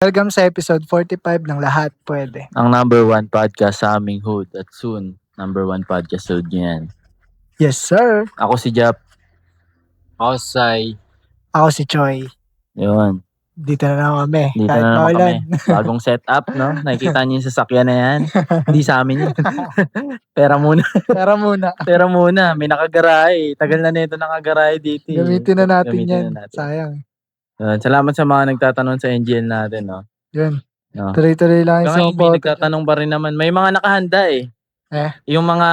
Welcome sa episode 45 ng Lahat Pwede. Ang number one podcast sa aming hood at soon, number one podcast hood niyan. Yes, sir. Ako si Jap. Ako si Sai. Ako si Choi. Yun. Dito na naman kami. Dito Kahit na naman maulan. kami. Bagong setup, no? Nakikita niyo yung sasakyan na yan. Hindi sa amin yun. Pera muna. Pera muna. Pera muna. May nakagarahe. Tagal na nito nakagarahe dito. Gamitin na natin Gamitin yan. na natin. Sayang. Salamat sa mga nagtatanong sa NGL natin, no? Yun. No. Tuloy-tuloy lang yung Ngayon, may support. nagtatanong pa rin naman. May mga nakahanda eh. Yung mga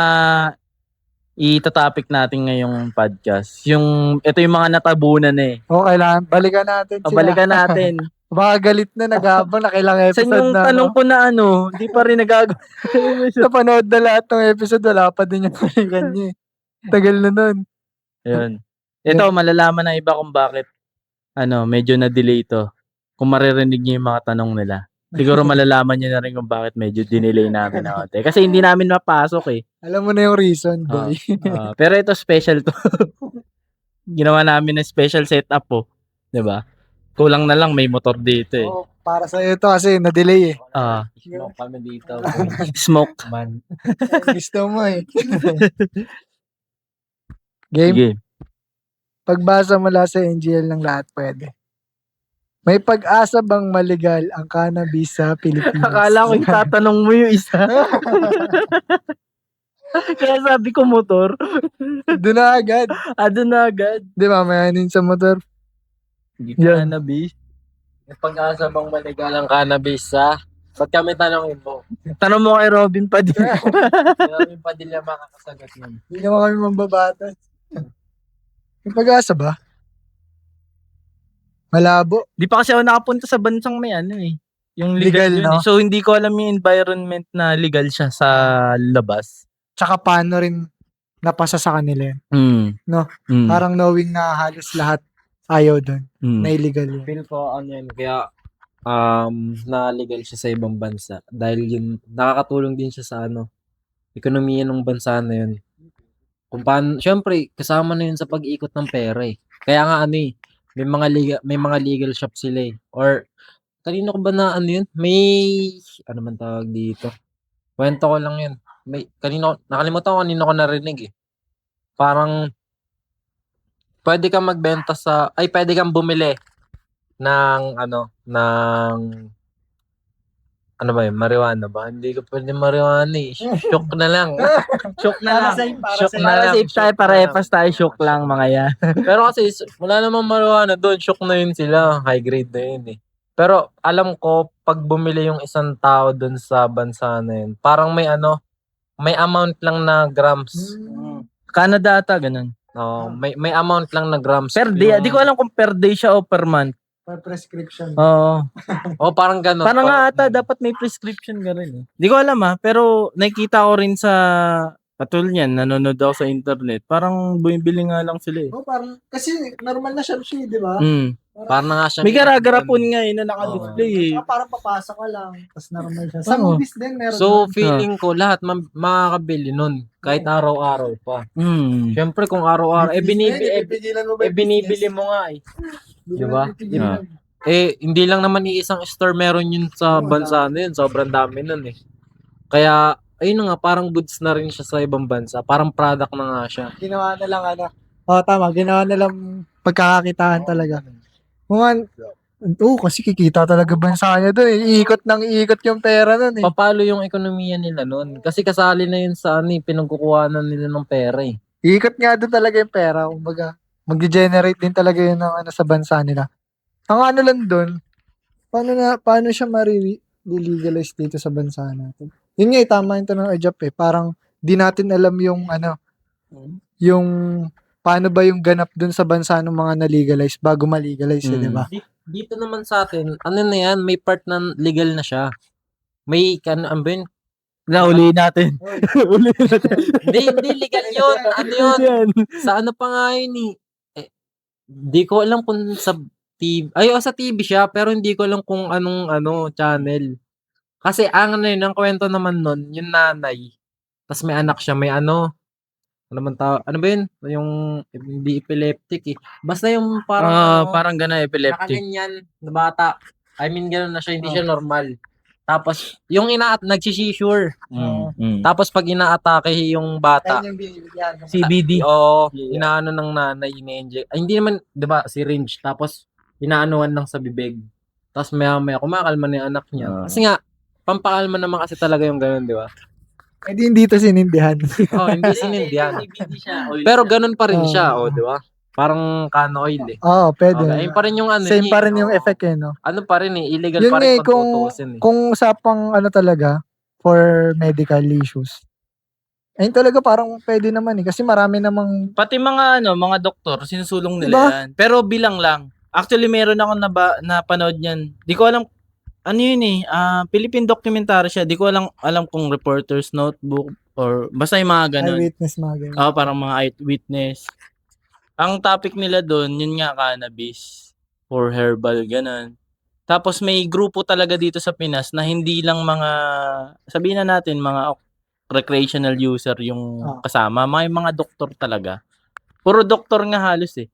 itatopic natin ngayong podcast. Ito yung mga natabunan eh. Kailangan. Balikan natin sila. Balikan natin. Baka galit na nag-aabang na kailang Sa episode yung na. tanong ko na hindi pa rin nagagawa. Napanood na lahat ng episode, wala pa din yung balikan niya. Tagal na nun. Ayun. Ito, malalaman ng iba kung bakit medyo na-delay ito. Kung maririnig niyo yung mga tanong nila. Siguro malalaman niyo na rin kung bakit medyo dinelay namin na konti. Kasi hindi namin mapasok eh. Alam mo na yung reason, boy. Pero ito special to. Ginawa namin na special setup po. 'Di ba? Kulang na lang may motor dito eh. Para sa ito kasi na-delay eh. Smoke kami dito. Smoke. Man. Gusto mo eh. Game? Sige. Pagbasa mula sa NGL ng Lahat Pwede. May pag-asa bang maligal ang cannabis sa Pilipinas? Akala ko itatanong mo yung isa. Kaya sabi ko motor. Doon na agad. Doon na agad. Di ba, mayanin sa motor. Yan. Cannabis. May pag-asa bang maligal ang cannabis sa... Ba't kami tanongin mo? Tanong mo kay Robin Padilla. Robin Padilla makakasagot nun. Hindi naman kami mambabatas. May pag-asa ba? Malabo. Di pa kasi ako nakapunta sa bansang may yung legal yun, no? So hindi ko alam yung environment na legal siya sa labas. Tsaka paano rin napasa sa kanila yun. No? Parang knowing na halos lahat ayaw doon. Na illegal yun. Feel ko yun, kaya na legal siya sa ibang bansa. Dahil yun, nakakatulong din siya sa ekonomiya ng bansa na yun. Kung paano, syempre, kasama na yun sa pag-ikot ng pera eh. Kaya nga may mga legal shop sila eh. Or, kanino ko ba na yun? Ano man tawag dito? Kwento ko lang yun. Nakalimutan ko kanino ko narinig eh. Parang, pwede kang bumili ng ano ba yun? Marijuana ba? Hindi ko pwede marijuana eh. Shook na lang. Shook na lang. Shook na lang. Safe tayo, parehas tayo, shook lang mga yan. Pero kasi wala namang marijuana doon. Shook na yun sila. High grade na yun eh. Pero alam ko, pag bumili yung isang tao doon sa bansa na yun, parang may amount lang na grams. Canada ata, ganun. No, may amount lang na grams. Per day, di ko alam kung per day siya o per month. Per prescription. Oo. Parang ganun. Parang nga ata, dapat may prescription ka rin eh. Di ko alam pero nakikita ko rin sa katulad niyan, nanonood ako sa internet. Parang bumibili nga lang sila eh. Parang, kasi normal na siya, di ba? Parang nga siya. May gara-garapon nga na naka-display eh. Parang papasok ka lang. Tapos normal siya. Sa movies din meron. So, feeling ko lahat makakabili nun. Kahit araw-araw pa. Siyempre kung araw-araw, binibili mo nga eh. Di ba? Hindi lang naman iisang store meron yun sa bansa na yun. Sobrang dami nun eh. Kaya, ayun nga, parang goods na rin siya sa ibang bansa. Parang product na nga siya. Ginawa na lang tama. Ginawa na lang pagkakakitaan talaga. Kasi kikita talaga bansa niya doon. Iikot yung pera nun eh. Papalo yung ekonomiya nila nun. Kasi kasali na yun sa pinagkukuhanan nila ng pera eh. Iikot nga doon talaga yung pera. Kumbaga, mag-generate din talaga yun ng sa bansa nila. Ang lang doon, paano siya ma-legalize dito sa bansa natin? Yun nga, tama yung tanong Ajap eh. Parang di natin alam yung yung paano ba yung ganap doon sa bansa ng mga na-legalize bago ma-legalize, di ba? Dito naman sa atin, na yan, may part na legal na siya. May, Ulihin natin. Hindi legal yun. Yun? Sa pa nga yun eh. Di ko alam kung sa TV. Sa TV siya, pero hindi ko alam kung anong channel. Kasi ang kwento naman nun, yung nanay. Tapos may anak siya, may ano ba yun? Yung hindi epileptic eh. Basta yung parang parang gana epileptic. nakaganyan na bata. I mean, gano'n na siya, hindi siya normal. Tapos, yung nagsisisure. Tapos, pag inaatake yung bata, Ayun yung binibigyan. CBD, o Yeah. inaano ng nanay, ini-inject. Ay, hindi naman, di ba, syringe. Tapos, inaanuhan lang sa bibig. Tapos, maya-maya, kumakalma na yung anak niya. Kasi nga, pampakalma naman kasi talaga yung gano'n, di ba? Eh, di hindi ito sinindihan. Hindi sinindihan. CBD siya, oil Pero siya. ganun pa rin siya, Oo. di ba? Parang cano oil eh. Oo, pwede. Okay, ayun pa rin yung ano. Same pa rin yung oo. effect eh, no? Ano pa rin eh, illegal Yun pa nga rin eh, kung tutuusin eh. kung usapang ano talaga, for medical issues. Ayun talaga parang pwede naman eh. Kasi marami namang, Pati mga doktor, sinusulong nila Diba? yan. Pero bilang lang. Actually, meron ako napanood niyan. Di ko alam, ano yun eh, Philippine documentary siya. Di ko alam kung reporter's notebook or basta yung mga ganun. eyewitness mga ganyan. Parang mga eyewitness. Ang topic nila doon, yun nga cannabis or herbal, ganun. Tapos may grupo talaga dito sa Pinas na hindi lang mga, sabihin na natin, mga recreational user yung kasama. May mga doktor talaga. Puro doktor nga halos eh.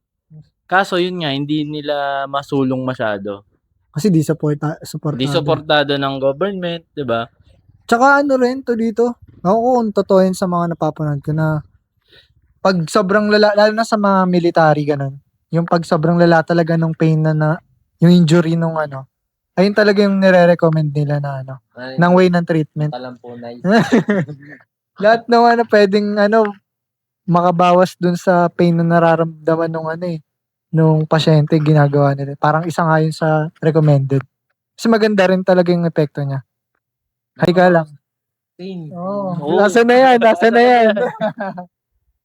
Kaso yun nga, hindi nila masulong masyado. Kasi di Hindi supportado. supportado ng government, di ba? Tsaka ano rin to dito. Ako kung totoo yun sa mga napapanood ko na pag sobrang lala, lalo na sa mga military ganun, yung pag sobrang lala talaga nung pain na yung injury nung ano, ayun talaga yung nire-recommend nila na ano, ng way ng treatment. Talampunay. Lahat ng ano pwedeng ano makabawas dun sa pain na nararamdaman nung ano eh, nung pasyente ginagawa nila. Parang isa nga yun sa recommended. Kasi maganda rin talaga yung epekto niya. Hay ka lang. Oo. Nasa na yan, nasa na yan.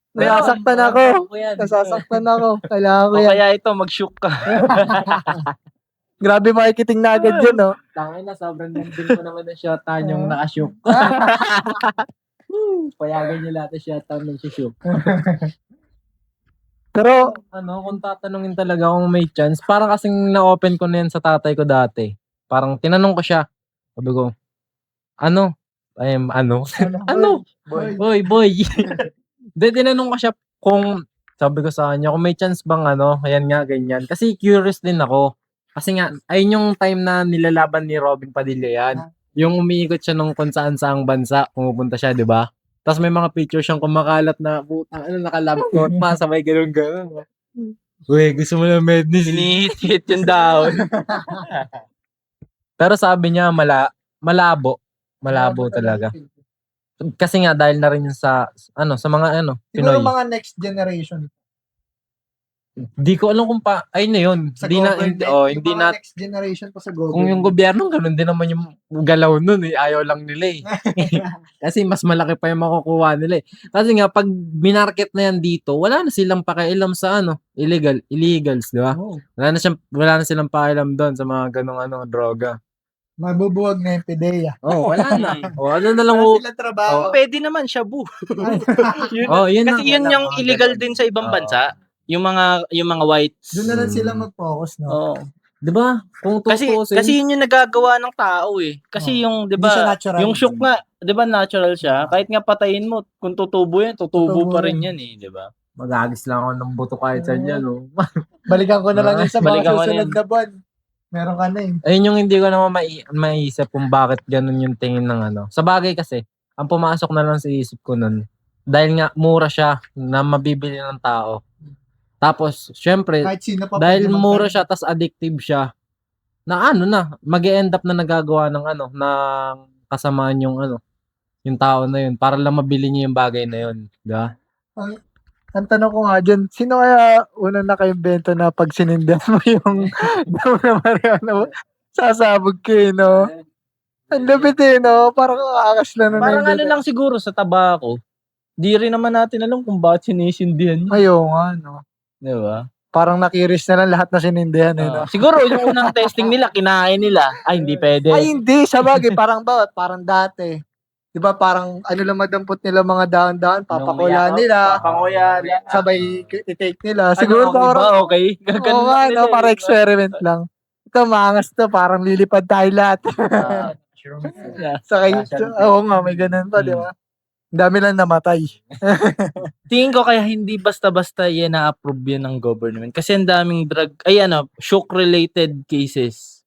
Pero, Nasasaktan ako. Nasasaktan ako. Kailangan ko O yan. kaya ito, mag-shook ka. Grabe makikiting na agad yun, no? Tangin na, sobrang nandun ko naman ng shotan yung nakashook. Payagan niyo lahat ng shotan ng shook. Pero, Ano, kung tatanungin talaga kung may chance, parang kasing na-open ko na yan sa tatay ko dati. Parang tinanong ko siya. Sabi ko, ano? Ano? Boy. Hindi, tinanong ko siya kung, sabi ko sa kanya, kung may chance bang ano, ayan nga, ganyan. Kasi curious din ako. Kasi nga, ayun yung time na nilalaban ni Robin Padilla yan. Yung umiikot siya nung kung saan saang bansa, pumupunta siya, di ba? Tapos may mga picture siyang kumakalat na, putang, nakalabot pa, sabay ganun. Uy, gusto mo na madness. Hinihit yung dahon. Pero sabi niya, malabo talaga. Kasi nga, dahil na rin yun sa mga siguro Pinoy. mga next generation. Di ko alam kung ayun na yun. Sa Hindi na, government, hindi yung mga na, next generation pa sa kung yung government. gobyerno, ganun din naman yung galaw nun eh. Ayaw lang nila eh. Kasi mas malaki pa yung makukuha nila eh. Kasi nga, pag minarket na yan dito, wala na silang pakialam sa illegals, di ba? Oh, Wala na silang pakialam doon sa mga ganong droga. mabubuwag na yung PDEA. Wala na. Ano na lang Wala silang trabaho. Pwede naman, shabu. yun Kasi yun yung illegal din sa ibang bansa. Yung mga whites. Doon na lang sila mag-focus, no? Oo. 'Di ba? Kung tutuusin. Kasi yun yung nagagawa ng tao eh. Kasi yung, 'di Hindi siya ba, natural. yung shook nga, 'di ba, natural siya. Kahit nga patayin mo, kung tutubo yan, tutubo pa rin yan eh, 'di ba? Magagis lang ako ng buto kahit saan yan, no? Balikan ko na lang yun sa mga Balikan ko na susunod yan. na buwan. Meron ka na eh. Ayun yung hindi ko naman maiisip kung bakit ganun yung tingin ng ano. Sa bagay kasi, ang pumasok na lang sa isip ko nun, dahil nga mura siya na mabibili ng tao. Tapos, syempre, Kahit sino pa dahil pwede mura magkaroon. siya, tas addictive siya, na mag-e-end up na nagagawa ng kasamaan yung tao na yun, para lang mabili niya yung bagay na yun. Diba? Ang tanong ko nga dyan, sino kaya unang nakaimbento na pag sinindihan mo yung damo na marijuana mo, sasabog ka eh, no? Ang lapit eh, no? Parang kakakas lang na Parang na-invento. lang siguro sa tabako. Di rin naman natin alam kung bakit sinisindihan yun. Ayaw nga, no? 'Di ba? Parang nakiris na lang lahat na sinindihan eh, no? Siguro yung unang testing nila, kinain nila. Ay, hindi pwede. Ay, hindi. Sa bagay, parang dati. Di ba parang ano lang madampot nila mga daan-daan, papakula nila, Panguya. sabay i-take nila. Siguro okay parang, ba? Okay. Ganun oo nga, lang no? nila, Para di ba? experiment lang. Ito, maangas to. Parang lilipad tayo lahat. Sakay, oo nga, may ganun pa, di ba? Ang dami lang namatay. Tingin ko kaya hindi basta-basta yan na-approve yan ng government. Kasi ang daming shock-related cases.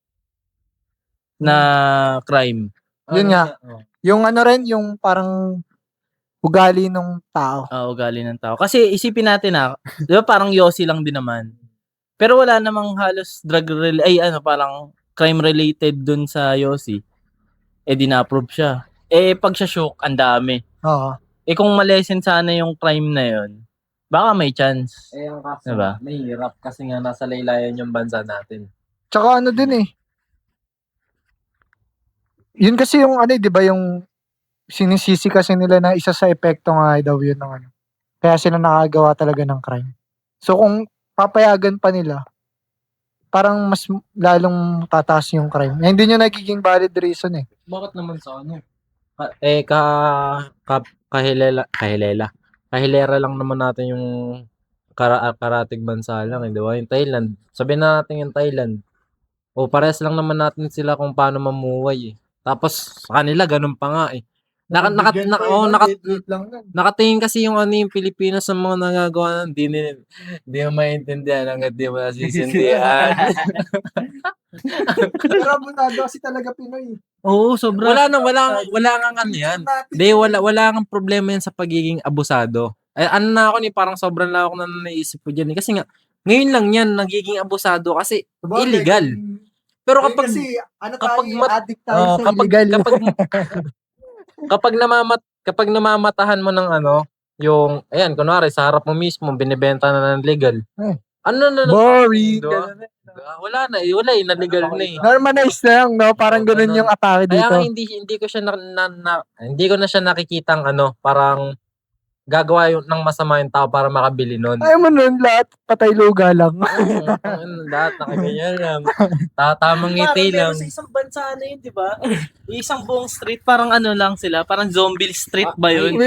na crime. Yun nga. Yung ano rin, yung parang ugali ng tao. Ugali ng tao. Kasi isipin natin di ba parang Yossi lang din naman. Pero wala namang halos parang crime related dun sa Yossi. Di na-approve siya. Pag siya shook, ang dami. Oo. Kung malesen sana yung crime na yun, baka may chance. Ang kaso, Diba? mahirap kasi nga nasa laylayan yung bansa natin. Tsaka ano din yun kasi yung di ba yung sinisisi kasi nila na isa sa epekto nga daw yun ng ano. Kaya sila nakagawa talaga ng crime. So kung papayagan pa nila, parang mas lalong tataas yung crime. Hindi nyo nagiging valid reason Bakit naman sa ano? Kahilera lang naman natin yung karatig bansa lang, di ba? Yung Thailand. Sabihin natin yung Thailand. Parehas lang naman natin sila kung paano mamuhay. Tapos sa kanila ganun pa nga Nakatingin kasi yung yung Pilipinas sa mga nagagawa hindi mo maintindihan hangga't di mo nasisindihan. Pero abusado kasi talaga Pinoy. Oo, sobra. Wala nga ano yan. Wala nga problema yan sa pagiging abusado. Ano na ako parang sobrang na ako na naisip ko dyan. Kasi nga, ngayon lang yan, nagiging abusado kasi illegal. Pero kapag kasi addict tayo sa illegal. Kapag namamatahan mo ng yung kunwari sa harap mo mismo binebenta na ng legal. Boring. Wala na legal na Normalized na lang, no? Parang ganun yung atake dito. Kaya hindi ko siya hindi ko na siya nakikitang parang gagawa ng masama yung tao para makabili nun. Ayaw mo nun, lahat patay luga lang. Lahat nakaganyan lang. Tamang ngiti lang. Sa isang bansa na yun, di ba? Isang buong street, parang lang sila, parang zombie street ba yun?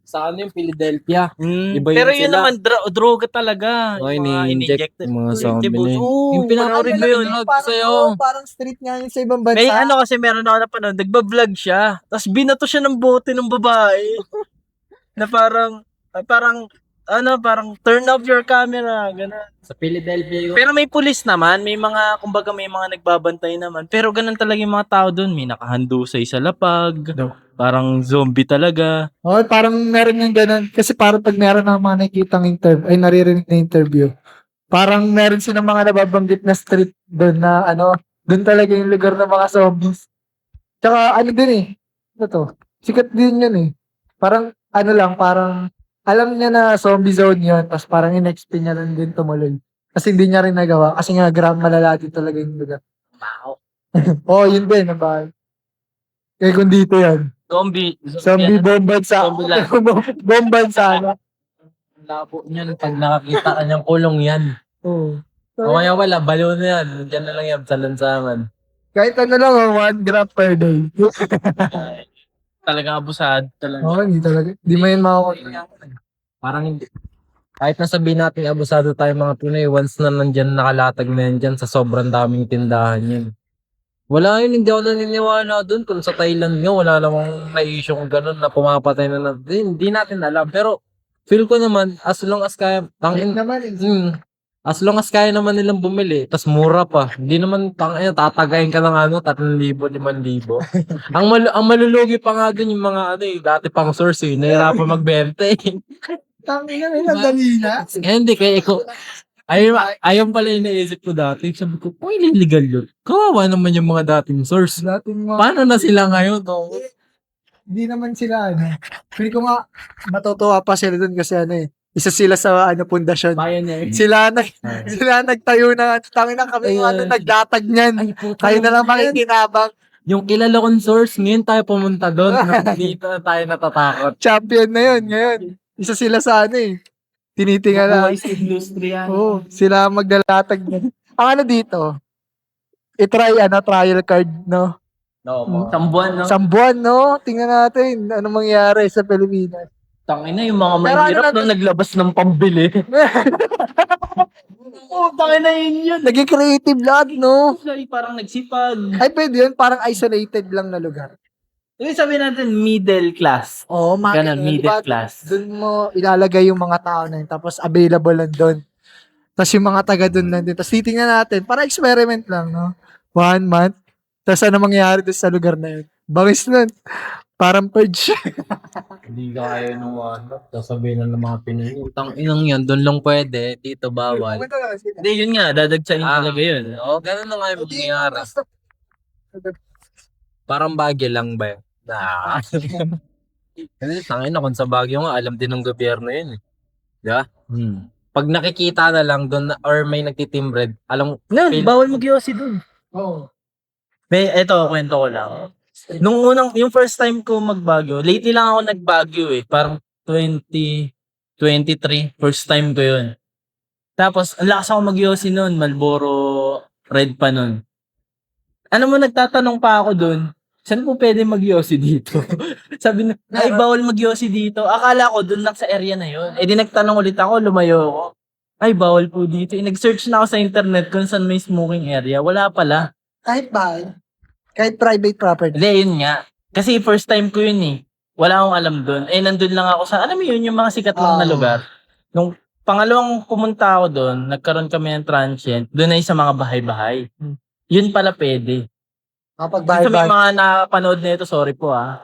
Sa yung Philadelphia. Iba yun Pero yun sila. naman, droga talaga. Ni-inject mga zombie. Yung pinapanood mo yun. Parang street nga yun sa ibang bansa. May kasi meron ako napanood, nagba-vlog siya, tapos binato siya ng bote ng babae. Na parang turn off your camera, gano'n. Sa Philadelphia yun. Pero may pulis naman, may mga nagbabantay naman. Pero ganun talaga yung mga tao doon, may nakahandusay sa lapag, parang zombie talaga. Parang meron yung ganun. Kasi parang pag meron ng mga nakikitang naririnig na interview, parang meron silang mga nababanggit na street doon na doon talaga yung lugar ng mga zombies. Tsaka sikat din yun Parang parang alam niya na zombie zone yun, tapos parang in-explain niya lang din tumuloy. Kasi hindi niya rin nagawa, kasi nga malala din talaga yung lugar. Wow. Yun din, nabaho. Kaya kung dito yan. Zombie bombansa. Bombansa, Labo niyan pag nakakita ka niyang kulong yan. Mamaya wala, balo na yan. Diyan na lang yan sa lansangan. Kahit 1 gram per day. Talagang abusado talaga. Hindi talaga. Hindi mo yun makakontrol. Parang hindi. Kahit nasabihin natin abusado tayo mga Pinoy, once na nandyan nakalatag na yan dyan sa sobrang daming tindahan yan. Wala yun, hindi ako naniniwala dun. Kung sa Thailand nga, wala namang na-issue kung ganun na pumapatay na hindi natin alam. Pero feel ko naman, as long as kaya, as long as kaya naman nilang bumili, tas mura pa. Hindi naman tatagayin ka ng 3,000, 5,000. Ang malulugi pa nga dun yung mga dati pang source nahirapan magbenta Tangina nila, dali na. Hindi, kaya ayaw pala yung naisip ko dati. Sabi ko, illegal yun. Kawawa naman yung mga dating source. Paano na sila ngayon? Hindi naman sila, Feel ko nga, matutuwa pa sila dun kasi isa sila sa pundasyon. Sila nagtayo na, tangina kami naglatag niyan. Tayo na lang makikinabang. Yung kilala kong source, ngayon tayo pumunta doon. Dito na tayo natatakot. Champion na yun ngayon. Isa sila sa tinitingala. Sila maglalatag niyan. Ang dito, i-try trial card, no? Sambuan, no? Tingnan natin ano mangyayari sa Pilipinas. Tangina yung mga mahirap na naglabas ng pambili. Tangina yun. Naging creative lahat, no? Parang nagsipag. Ay, pwede yun. Parang isolated lang na lugar. Yung sabihin natin, middle class. Ganun, middle class. Doon mo ilalagay yung mga tao na yun. Tapos available lang doon. Tapos yung mga taga doon lang din. Tapos titingnan natin. Para experiment lang, no? 1 month. Tapos ano mangyayari doon sa lugar na yun? Bangis nun. Parang purge. Hindi kaya nung ano, sasabihin ng mga Pinoy, utang inang yan, doon lang pwede, dito bawal. Hindi, yun nga, dadagsain talaga yun. Oo, ganun na nga yung mangyayari. Parang Baguio lang ba yun? Kasi tangin na kung sa Baguio nga, alam din ng gobyerno yun. Di ba? Pag nakikita na lang doon or may nagtitimbre, alam Nun, Fail. bawal mag-yosi dun. Oo. May, eto, kwento ko lang. Yung first time ko mag-Baguio, lately lang ako nag-Baguio eh. Parang 2023, first time ko yun. Tapos, ang lakas ako mag-yosi nun, Marlboro Red pa nun. Ano mo, nagtatanong pa ako dun, saan po pwede mag-yosi dito? Sabi na, ay, bawal mag-yosi dito. Akala ko dun lang sa area na yun. Eh di nagtanong ulit ako, lumayo ako. Ay, bawal po dito. Eh, nag-search na ako sa internet kung saan may smoking area. Wala pala. Kahit bahay. Kahit private property. Hindi, yun nga. Kasi first time ko yun eh. Wala akong alam dun. Eh, nandun lang ako sa, alam mo yun, yung mga sikat lang na lugar. Nung pangalawang pumunta ako dun, nagkaroon kami ng transient, dun ay sa mga bahay-bahay. Yun pala pwede. Kapag Dito may bahay-bahay. mga nakapanood na ito, sorry po ah.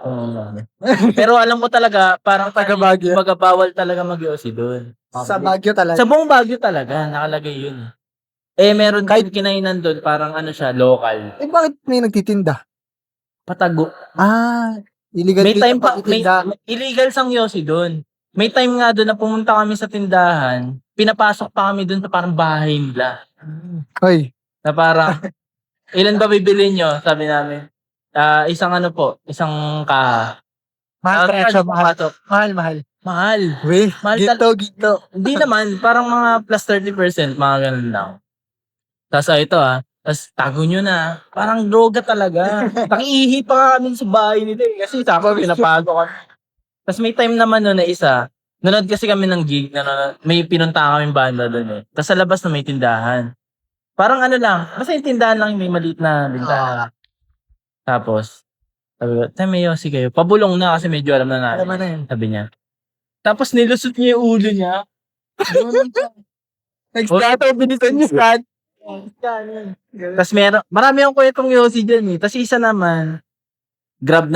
Pero alam mo talaga, parang Taga Baguio. kumbaga bawal talaga mag-yosi dun. Sa Baguio talaga. Sa buong Baguio talaga, nakalagay yun. Eh, meron kahit kinainan doon, parang ano siya, local. Eh, bakit may nagtitinda? Patago. Ah, illegal May din time ang pa, may pagtitinda. illegal sang yosi doon. May time nga doon na pumunta kami sa tindahan, pinapasok pa kami doon sa parang bahay nila. Hoy, Na parang, ilan ba bibilin nyo? Sabi namin. Isang ano po, isang kaha. mahal presyo, mahal. Papasok. Mahal. Mahal. Weh, Mahal ginto. Hindi naman, parang mga plus 30%, mga ganun lang. Tapos ito tapos tago nyo na. Parang droga talaga. Nakiihi pa kami sa bahay nila eh. Kasi sakto pinapago kami. Tapos may time naman nun na isa. Nanood kasi kami ng gig. May pinunta kami banda doon eh. Tapos sa labas na may tindahan. Parang ano lang. Basta yung tindahan lang may maliit na tindahan. Tapos, sabi ko, tayo may yosi kayo. Pabulong na kasi medyo alam na natin. Alam mo na yun. Sabi niya. Tapos nilusot niya yung ulo niya. Nag-start, binisan niyo start. Tapos marami akong kwentong yosi dyan eh. Tapos isa naman, Grab.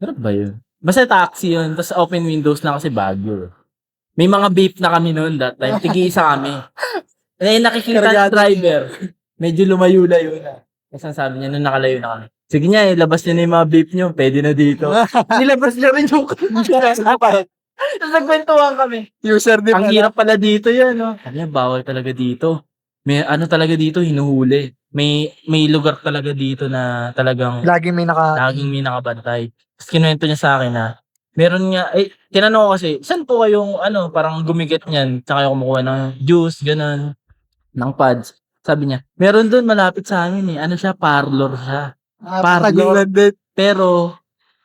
Grab ba yun? Basta taxi yun. Tapos open windows lang kasi Baguio. May mga beep na kami noon that time. Tigi-isa kami. Eh, nakikita ng driver. Medyo lumayo-layo na. Tapos ang sabi niya, nung nakalayo na kami. Sige niya, ilabas niyo na yung mga beep niyo. Pwede na dito. Nilabas niya rin yung Tapos nagkwentuhan kami. User din Ang hirap pala dito yan, no? Sabi niya, bawal talaga dito. May ano talaga dito, hinuhuli. May lugar talaga dito na talagang Laging may laging may nakabantay. Tapos kinuwento niya sa akin na meron nga, tinanong ko kasi, saan po kayong parang gumiget niyan? Tsaka kayo kumukuha ng juice, ganun, ng pads. Sabi niya, meron doon malapit sa amin eh. Ano siya, parlor siya. Parlor. Pero,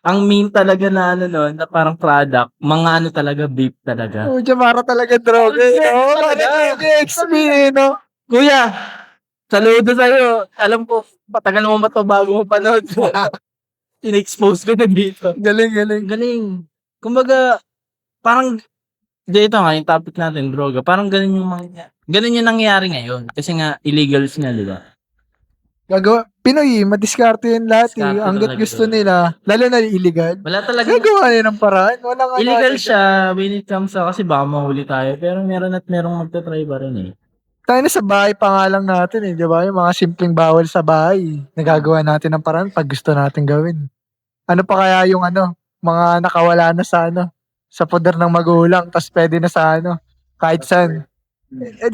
ang main talaga na nun, na parang product, mga talaga, beef talaga. Oh, para talaga droga. Oo, Talaga. XP, no? Kuya, saludo sa'yo. Alam ko, patagal mo ba ito bago mo panood? In-expose ko na dito. Galing. Kumbaga, parang, dito nga, yung topic natin, droga, parang ganun yung nangyayari ngayon. Kasi nga, illegals na, di ba? Pinoy, madiskarte yan lahat eh. Diskarte Hanggat talaga gusto yun. nila, lalo na illegal. Wala talaga. Gagawa nila ng paraan. Walang Illegal siya when it comes sa, kasi baka mahuli tayo. Pero meron magta-try pa rin eh. Tayo na sa bahay pa nga lang natin eh, di ba? Yung mga simpleng bawal sa bahay. Nagagawa natin ng paraan pag gusto natin gawin. Ano pa kaya yung mga nakawala na sa poder ng magulang, tas pwede na sa kahit saan.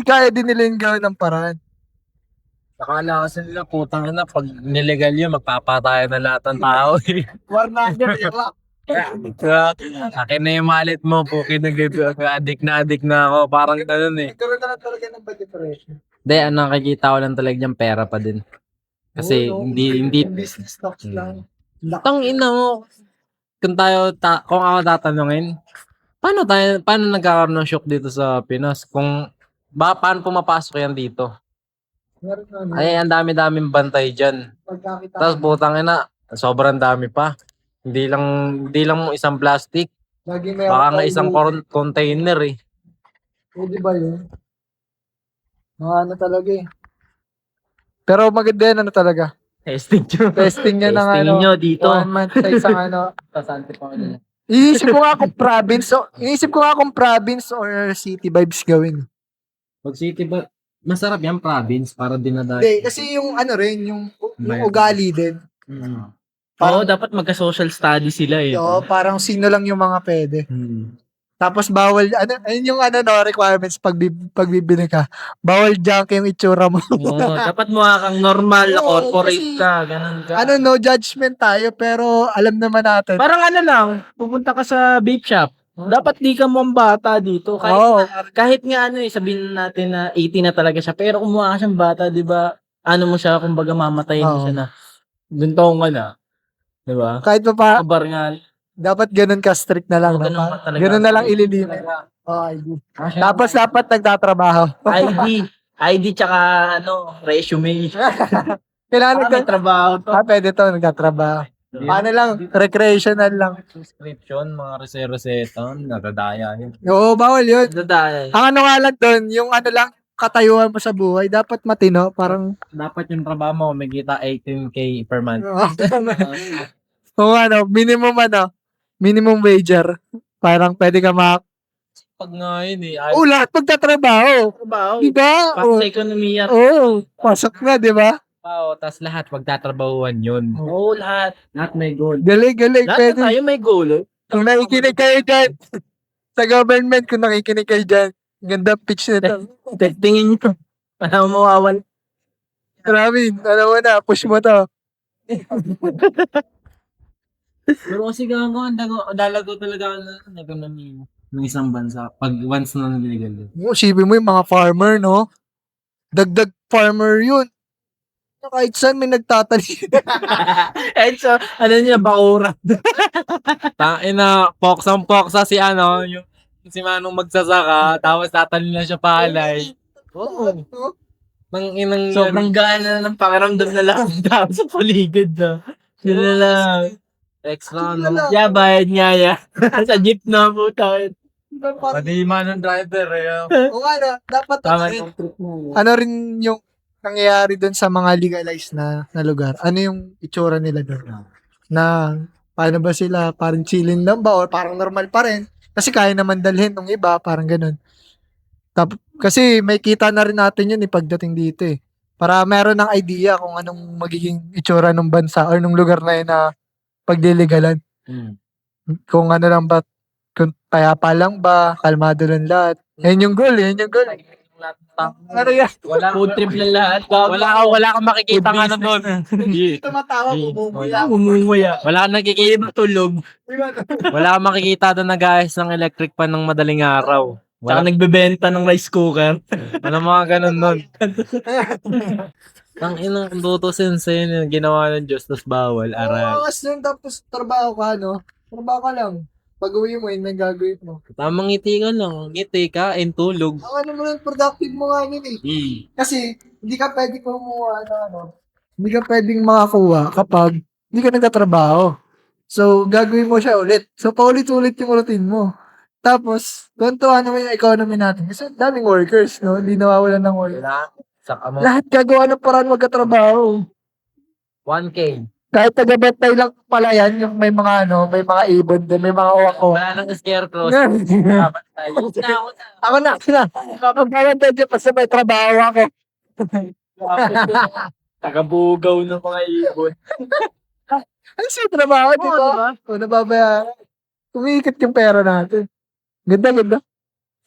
Kaya din nila yung gawin ng paraan. Akala kasi nila putang na pag nilegal yun, magpapatay na lahat ng tao. War na Akin na yung malit mo, pukin addict na ako. Parang ganun eh. Nagkaroon na lang talaga ng bad depression. Hindi, nakikita ko lang talaga yung pera pa din. Kasi hindi Business stocks lang. tang ina mo. Kung kung ako tatanungin, paano nagkakaroon ng shock dito sa Pinas? Paano pumapasok yan dito? Ay, ang dami-daming bantay dyan. Tapos putang ina, sobrang dami pa. Hindi lang mo isang plastic. Baka nga isang container eh. Di ba yun? Mga talaga eh. Pero maganda yan, ano talaga. Testing nyo. Testing niya ng Testing ano, nyo dito. 1 month sa isang ano. Pasante pa nila. Iniisip ko nga kung province or city vibes gawin. Pag city ba, masarap yan province para dinadayo. Hindi, kasi yung ano rin, yung ugali din. Mm. Oo, dapat magka-social study sila eh. Oo, parang sino lang yung mga pwede. Mm. Tapos bawal, ayun yung ano no, requirements pagbibili ka. Bawal junk yung itsura mo. Oo, dapat mukha kang normal, Oo, corporate kasi- ka, ganun ka. Ano, no judgment tayo, pero alam naman natin. Parang ano lang, pupunta ka sa vape shop. Dapat di ka mukhang bata dito. Oo. Kahit nga ano sabihin natin na 18 na talaga siya. Pero kung mukha ka siyang bata, di ba? Ano mo siya, kumbaga mamatayin mo Oo. siya na. Guntaong ka na. Di ba? Kahit pa pa, Kabar nga. dapat ganun ka strict na lang. Oo, no? ganun ka talaga. Ganun na lang ililimit. Oh, ID. Tapos dapat nagtatrabaho. ID tsaka ano, resume. Kailangan May trabaho to. pwede to, nagtatrabaho. Paano lang, recreational lang. Subscription, mga reseta, nadadaya yun. Oo, bawal yun. Dadaan. Ang ano nga lang doon, yung ano lang, katayuan mo sa buhay, dapat matino, parang, Dapat yung trabaho mo, may kita 18K per month. kung ano, minimum wager. Parang pwede ka Pag nga yun eh, lahat magtatrabaho. Trabaho. Diba? Pang sa ekonomiya. Pasok na, diba? tas lahat magtatrabahuan yun. Oo, lahat. Lahat may goal. Galing, Lahat pwede. na tayo may goal. Kung nakikinig kayo dyan, sa government, kung nakikinig kayo dyan, ganda pitch nito. Testingin nyo. Para mawawala. Marami, alam mo na, push mo to. Pero kasi gano'n, dalago talaga ako na ekonomiya ng isang bansa pag once na naligal yun. Isipin mo yung mga farmer, no? Dagdag farmer yun. Kahit saan may nagtatanim. Eh, so, ano niya, bakura. Tain na, poksa si yung si Manong magsasaka, tapos tatanim na siya palay. Oo. Nang inang Sobrang gana ng pakiramdam na lang ang tao sa paligid na. Sila lang. extra, Sila lang. Yeah, bayad nga ya. Sa jeep na po tayo. Pati Manong driver eh. O ano, dapat Tama ano, yung trip mo. ano rin yung nangyayari doon sa mga legalized na lugar? Ano yung itsura nila doon? Na paano ba sila? Parang chilling lang ba? Or parang normal pa rin? Kasi kaya naman dalhin ng iba, parang ganun. Kasi may kita na rin natin yun pagdating dito eh. Para meron ng idea kung anong magiging itsura ng bansa or ng lugar na yun na pagdiligalan. Kung ano lang ba, kung payapa lang ba, kalmado lang lahat. Yan yung goal. Ano yan? Food trip lang lahat. Wala kang makikita nga doon. Tumatawa, Umumuya. Wala kang nakikita tulog. Wala kang makikita doon nag-ayos ng electric pan ng madaling araw. Tsaka nagbebenta ng rice cooker. Ano mga ganun nun. Ang inang Boto Sensei yun yung ginawa ng Diyos, tas bawal, aral. Oras nun, tapos trabaho ka, no? Trabaho ka lang. Pag uwi mo, yun may gagawin mo. Tamang ngiti ka lang, ngiti ka, and tulog. Ang ano mo lang, productive mo nga yun eh. Kasi, hindi ka pwede kumuha hindi ka pwedeng makakuha kapag hindi ka nagtatrabaho. So, gagawin mo siya ulit. So, paulit-ulit yung routine mo. Tapos, tuntuhan naman yung economy natin. Kasi daming workers, no? Hindi nawawalan ng work. Saka mo, Lahat gagawa ng paraan magkatrabaho. 1K. Kahit taga-betay lang pala yan, yung may mga may mga ibon din, may mga wako. Wala nang scarecrow. Ako na. Kapag dyan pa sa may trabaho ako. Tagabugaw ng mga ibon. Ano sa trabaho, di ba? O, nababayaran. Kumikit yung pera natin. Ganda.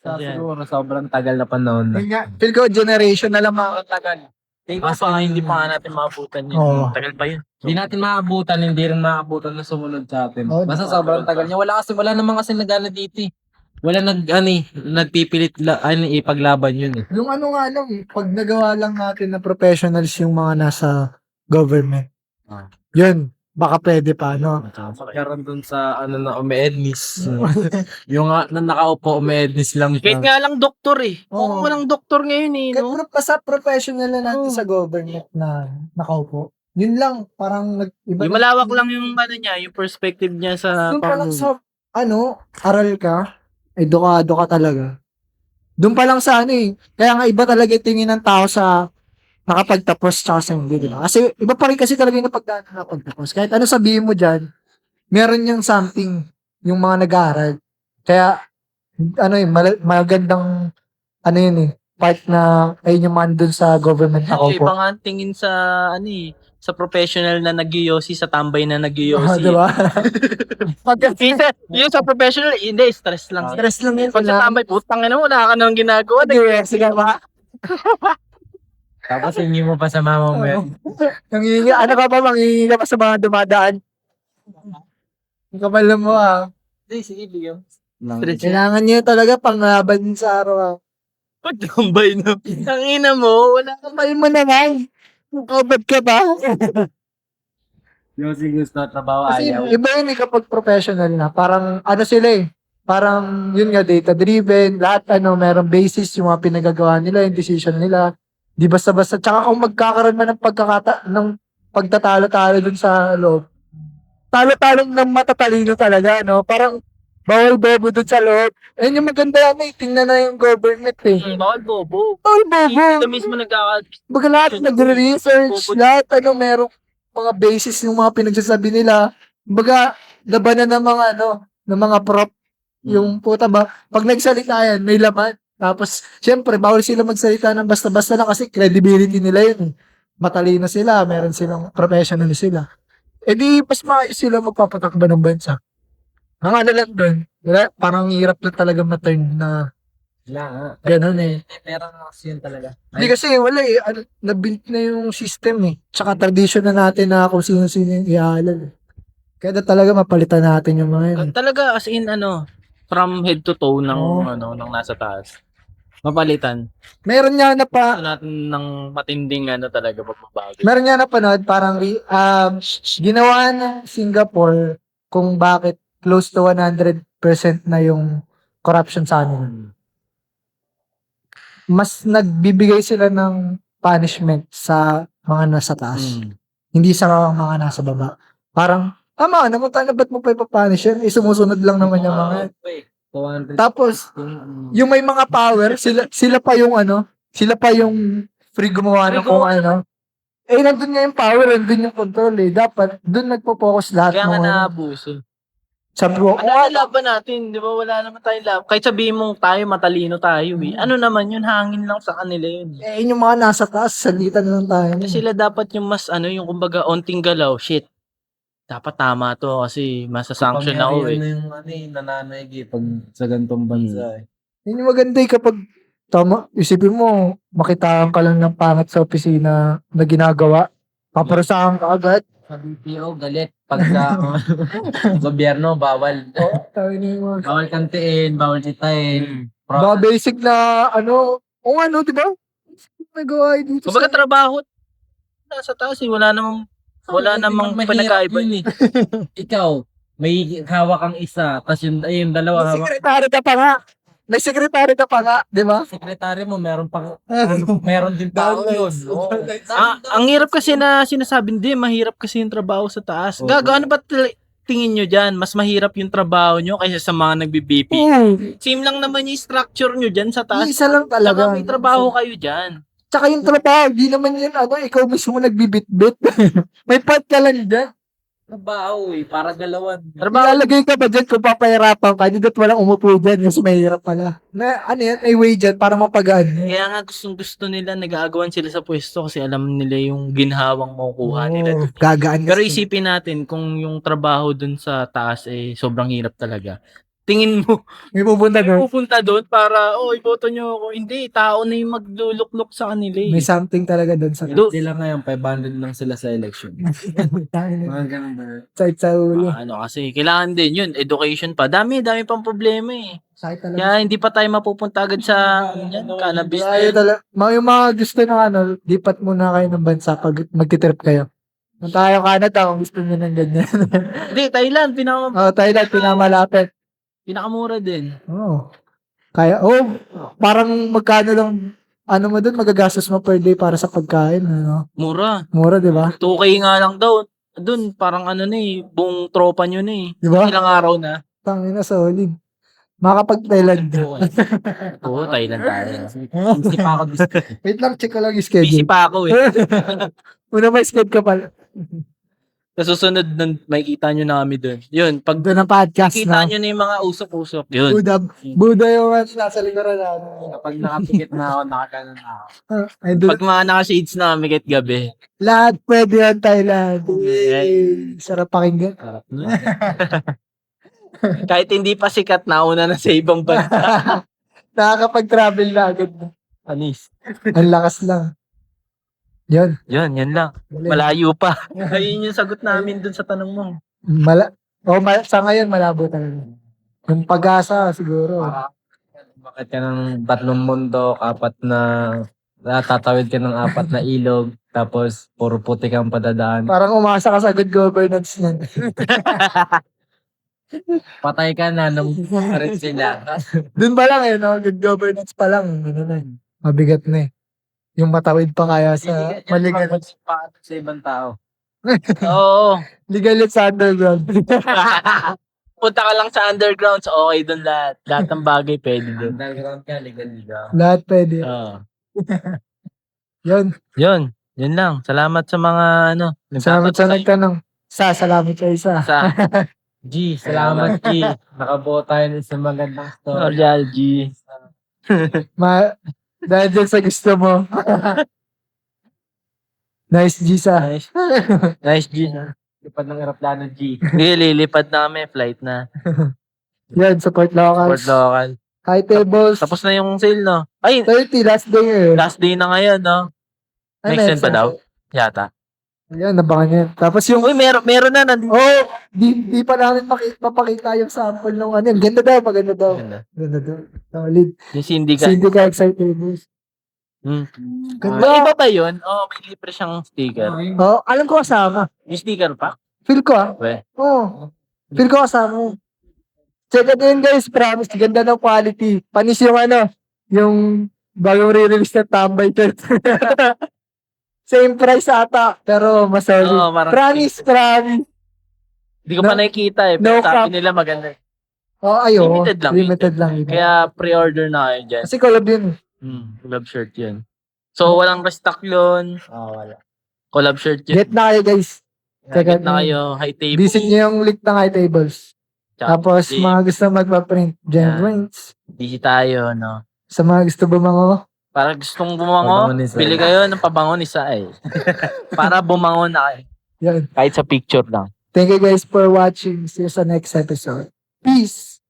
Siguro, sobrang tagal na panahon na. Yun nga, feel ko generation na lang mga Tagal. Kaso nga hindi pa nga natin maabutan yun. Oo. Tagal pa yun. Hindi natin maabutan, hindi rin maabutan na sumunod sa atin. Oh, Basta sobrang tagal niya. Wala naman kasi nagana dito eh. Wala nagpipilit ipaglaban yun eh. yung ano nga lang, pag nagawa lang natin na professionals yung mga nasa government. Yun, baka pwede pa, no? Karon dun sa na umeednis. Yung na nakaupo umeednis lang Kahit siya. nga lang doktor eh. Oo. Kung walang doktor ngayon eh. No? Basta professional na natin sa government na nakaupo. Yun lang, parang Yung malawak lang yung ano niya, yung perspective niya sa Doon pa lang sa, aral ka, edukado ka talaga. Doon pa lang sa kaya nga iba talaga yung tingin ng tao sa nakapagtapos tsaka sa hindi, di ba? Kasi iba pa rin kasi talaga yung napagdaan na nakapagtapos. Kahit ano sabihin mo dyan, meron yung something yung mga nag-aaral. Kaya, ano yun, magandang, ano yun eh, part na, ayun yung man dun sa government na Kasi ako po. iba nga ang tingin sa, ano eh, sa professional na nag-yosi, sa tambay na nag-yosi. Di ba? Minsan, yung sa professional, hindi, stress lang. Stress lang yun. Pag sa tambay, putang ina mo, wala ka nang ginagawa. Sige ba? Tapos hindi mo pa sa mama mo yan. Nangingi, ano ka ba, mangingi ka pa sa mga dumadaan? Ang kapal na mo Hindi, sige, bigyan. Kailangan niyo talaga panglaban sa araw Pag tambay na, ang ina mo, wala ka. Kapal mo naman. Kabad ka ba? Yung si gusto trabaho Kasi ayaw. iba yun kapag professional na. Parang ano sila parang yun nga data driven, lahat merong basis yung mga pinagagawa nila, yung decision nila. Di basta-basta. Tsaka kung magkakaroon man ng pagtatalo-talo dun sa loob, talo-talong ng matatalino talaga, no? Parang bawal bobo dun sa loob. Ayun yung maganda tingnan na yung government Bawal bobo. Bawal bobo. Ito mismo Baga lahat nagre-research, lahat merong mga basis yung mga pinagsasabi nila. Baga, labanan ng mga ng mga prop. Yung puta ba, pag nagsalita yan, may laman. Tapos, syempre, bawal sila magsalita ng basta-basta lang kasi credibility nila yun. Matalino sila, meron silang professional sila. Eh di, mas maayos sila magpapatakba ng bansa. Ang ano lang doon, parang hirap na talaga ma-turn na Wala nga. ganun Pero kasi yun talaga. Hindi kasi wala na-build na yung system Tsaka tradition na natin na kung sino-sino yung ihalal. Kaya talaga mapalitan natin yung mga yun. Talaga, as in, from head to toe ng, Oo. ng nasa taas. Mapalitan. Meron nga na pa, Gusto natin ng matinding, talaga, pagbabago. meron nga napanood, parang ginawa ng Singapore kung bakit close to 100% na yung corruption sa amin. Mas nagbibigay sila ng punishment sa mga nasa taas. Hindi sa mga nasa baba. Parang, tama naman tayo, ba't mo pa ipapunish yan? Sumusunod lang naman yung mga. Tapos, yung may mga power, sila pa yung sila pa yung free gumawa ng kung ano. Nandun nga yung power, nandun yung control Dapat, dun nagpo-focus lahat Kaya nga ng naabuso. Sabi ko, Ano laban natin, di ba? Wala naman tayong laban. Kahit sabihin mong tayo, matalino tayo Ano naman yun, hangin lang sa kanila yun. yung mga nasa taas, salitan na lang tayo. Kasi sila dapat yung mas, yung kumbaga, onting galaw, shit. Dapat tama to kasi masasanction ako Ano yung nananay pag sa gantong bansa Yun yung maganda kapag tama, isipin mo, makitaan ka lang ng pangat sa opisina na ginagawa. Paparusahan ka agad. Sa BPO, galit. Pag sa gobyerno, bawal. Tayo na yung mga Bawal kantiin, bawal sitain. mga basic na di ba? Nagawa dito Kumbaga trabaho, nasa taas wala namang pinagkaiba. Ikaw, may hawak kang isa, tapos yung dalawa May hawak. sekretary ka pa nga. May sekretary ka pa nga, di ba? Sekretary mo, meron din tao yun. Ang hirap kasi na sinasabi, hindi, mahirap kasi yung trabaho sa taas. Gago, ano ba tingin nyo dyan? Mas mahirap yung trabaho nyo kaysa sa mga nagbi-BP. Same lang naman yung structure nyo dyan sa taas. Isa lang talaga. Tsaka may trabaho kayo dyan. Tsaka yung trabaho, di naman yun, ikaw mismo nagbibit-bit. May part ka lang dyan. Trabaho para galawan. Ilalagay ka ba dyan kung papahirapan ka? Hindi walang umupo dyan kasi mahirap pala. May way dyan para mapagaan. Kaya nga gusto nila, nag-aagawan sila sa pwesto kasi alam nila yung ginhawang makukuha nila. Gagaan. Pero isipin natin kung yung trabaho dun sa taas sobrang hirap talaga. Tingin mo, May pupunta doon. para, iboto nyo ako. Hindi, tao na yung magluluklok sa kanila May something talaga doon sa Sila ngayon, 500 lang sila sa election. Mga ganun ba? Sakit sa ulo. Kasi kailangan din yun, education pa. Dami pang problema Sakit talaga. Kaya hindi pa tayo mapupunta agad sa cannabis. Yung mga gusto na lipat muna kayo ng bansa pag magtitrip kayo. Kung tayo Canada, kung gusto nyo ng ganyan. Hindi, Thailand, Thailand, pinamalapit. pinakamura din. Kaya, parang magkano lang, mo doon, magagastos mo per day para sa pagkain, Mura. Mura, di ba? 2K nga lang daw. Doon, parang buong tropa nyo na Di ba? Ilang araw na. Tangina, solid. Makapag-Thailand. Oo, Thailand tayo. Hindi pa ako Wait lang, check ko lang yung Busy schedule. pa ako eh. Una may schedule ka pala. Sa susunod nun, makikita nyo na kami dun. Yun, pag Doon ang podcast kita na. nyo na yung mga usok-usok, yun. Buda yung nasa likuran natin. Kapag nakapikit na ako, nakaganon na ako. Ay, doon. Pag mga naka-shades na kami kahit gabi. Lahat pwede yan, Thailand. Yeah. Yay! Sarap pakinggan. Sarap na. Kahit hindi pa sikat, nauna na sa ibang bansa. Nakakapag-travel na agad. Anis. Ang lakas lang. Yun. Yun lang. Malayo pa. Ayun yung sagot namin dun sa tanong mo. Sa ngayon, malabo talaga. Yung pag-asa, siguro. Bakit ka ng 3 mundo, tatawid ka ng 4 na ilog, tapos puro puti kang padadaan. Parang umasa ka sa good governance niyan. Patay ka na nung rin sila. Dun pa lang no? Good governance pa lang. Ano na yun. Mabigat na eh. Yung matawid pa kaya sa maligal. Sa ibang tao. Oo. Legal yun sa underground. Punta ka lang sa undergrounds, okay dun lahat. Lahat ng bagay pwede dun. Underground ka, legal. Lahat pwede. Oo. Yun. Yun lang. Salamat sa mga Salamat sa nagtanong. Salamat sa isa. Sa G, salamat G. Nakabuo tayo sa magandang story. Orial G. Dahil dyan sa gusto mo. Nice, Gisa. Nice. Nice G. Lipad ng aeroplano G. Hindi, lilipad na kami. Flight na. Yan, support locals. Support local. High tables. Tapos na yung sale, no? Ay, 30, last day ngayon. last day na ngayon, no? Ay, Next time pa meron. daw? Yata. Yan, nabangan yan. Tapos yung, Uy, meron na. Nandito. oh, di pa namin mapakita yung sample ng ano. Ganda daw, maganda daw. Ganda daw. Solid. Yung syndicate. Hindi ka excited. Ganda. May iba ba yun? Oo, may libre siyang sticker. Oh, alam ko kasama. Yung sticker pa? Feel ko ah. We. Oh. Feel ko kasama. Check it in guys, promise. Ganda ng quality. Panis yung yung bagong re-release na Tambay Shirt. Same price ata, pero mas solid. Oo, parang Promise. Hindi ko pa nakikita eh. No Pero sabi crap. nila maganda. Oh, ayo. Limited lang. Limited lang. Kaya pre-order na kayo dyan. Kasi collab yun. Collab shirt yun. So, walang restock yun. Wala. Collab shirt yun. Get na kayo guys. Check Get out na nyo. kayo. High table. Visit nyo yung link ng high tables. Tapos Game. mga gusto magpa-print, Gen Yan. Rings. Busy tayo, no? Sa mga gusto bumango, Para gustong bumango, Pabango ni Sai. bili kayo ng pabango ni Sai. Para bumango na kayo. yan. Kahit sa picture lang. Thank you guys for watching. See you sa next episode. Peace!